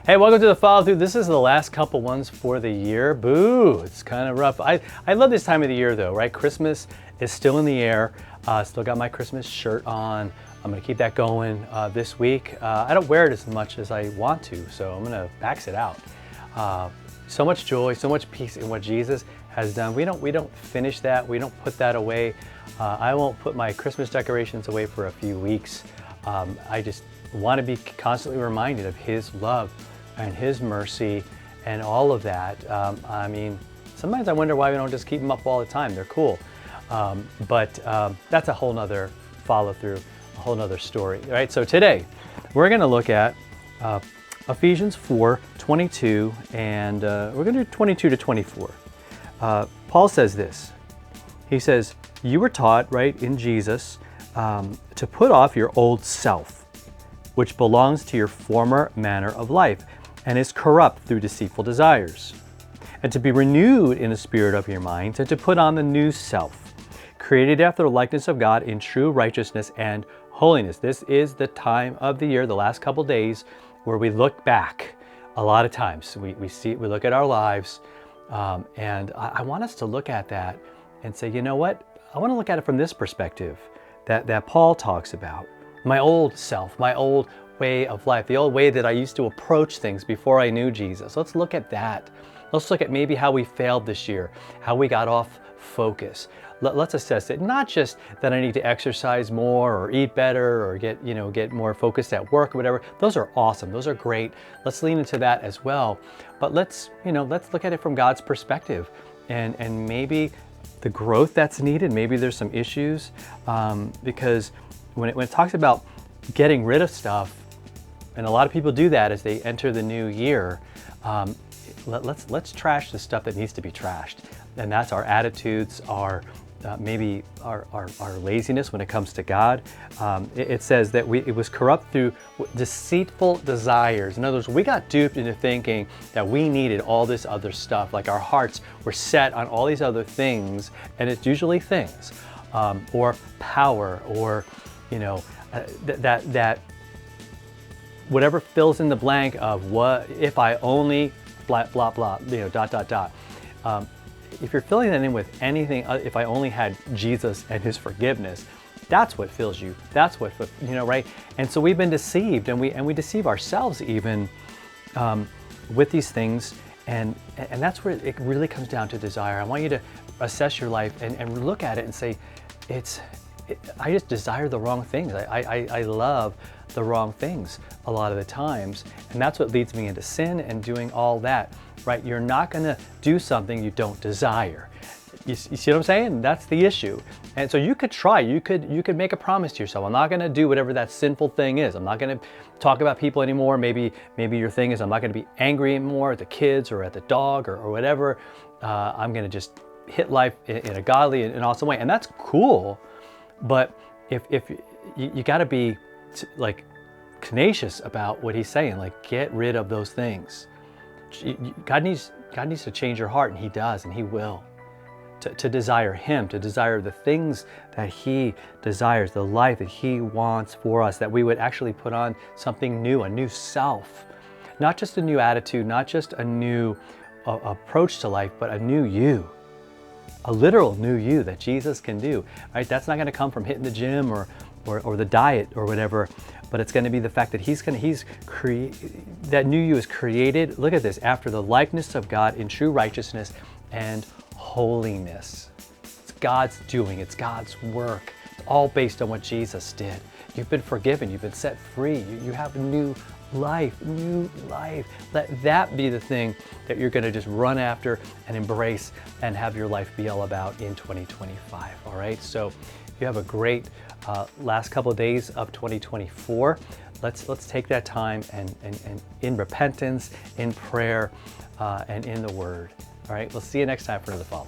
Hey, welcome to the follow through. This is the last couple ones for the year. Boo, it's kind of rough. I love this time of the year though, right? Christmas is still in the air. Still got my Christmas shirt on. I'm gonna keep that going this week. I don't wear it as much as I want to, so I'm gonna max it out. So much joy, so much peace in what Jesus has done. We don't finish that. We don't put that away. I won't put my Christmas decorations away for a few weeks. I just want to be constantly reminded of His love and His mercy and all of that. I mean, sometimes I wonder why we don't just keep them up all the time. They're cool. But that's a whole nother follow through, a whole nother story, right? So today we're going to look at Ephesians 4:22, and we're going to do 22 to 24. Paul says this. He says, you were taught, right, in Jesus, to put off your old self, which belongs to your former manner of life and is corrupt through deceitful desires, and to be renewed in the spirit of your mind, and to put on the new self, created after the likeness of God in true righteousness and holiness. This is the time of the year, the last couple days, where we look back. A lot of times we look at our lives, and I want us to look at that and say, you know what? I want to look at it from this perspective that Paul talks about. My old self, my old way of life, the old way that I used to approach things before I knew Jesus. Let's look at that. Let's look at maybe how we failed this year, how we got off focus. Let's assess it. Not just that I need to exercise more or eat better or get more focused at work or whatever. Those are awesome. Those are great. Let's lean into that as well. But let's look at it from God's perspective, and maybe the growth that's needed. Maybe there's some issues because when it talks about getting rid of stuff, and a lot of people do that as they enter the new year. Let's trash the stuff that needs to be trashed, and that's our attitudes, maybe our laziness when it comes to God. It says that it was corrupt through deceitful desires. In other words, we got duped into thinking that we needed all this other stuff, like our hearts were set on all these other things, and it's usually things, or power, or that whatever fills in the blank of what if I only blah blah blah, dot dot dot. If you're filling that in with anything, if I only had Jesus and His forgiveness, that's what fills you. That's what, right? And so we've been deceived, and we deceive ourselves even with these things, and that's where it really comes down to desire. I want you to assess your life and look at it and say, I just desire the wrong things. I love the wrong things a lot of the times, and that's what leads me into sin and doing all that, right? You're not going to do something you don't desire. You see what I'm saying? That's the issue. And so you could try. You could make a promise to yourself. I'm not going to do whatever that sinful thing is. I'm not going to talk about people anymore. Maybe your thing is I'm not going to be angry anymore at the kids or at the dog or whatever. I'm going to just hit life in a godly and awesome way, and that's cool. But if you got to be like tenacious about what He's saying, like get rid of those things. God needs to change your heart, and He does, and He will. To desire Him, to desire the things that He desires, the life that He wants for us, that we would actually put on something new, a new self, not just a new attitude, not just a new approach to life, but a new you. A literal new you that Jesus can do, right? That's not going to come from hitting the gym or the diet or whatever, but it's going to be the fact that that new you is created. Look at this, after the likeness of God in true righteousness and holiness. It's God's doing. It's God's work. It's all based on what Jesus did. You've been forgiven. You've been set free. You have new life, new life. Let that be the thing that you're going to just run after and embrace and have your life be all about in 2025. All right. So you have a great last couple of days of 2024. Let's take that time and in repentance, in prayer, and in the Word. All right. We'll see you next time for another follow.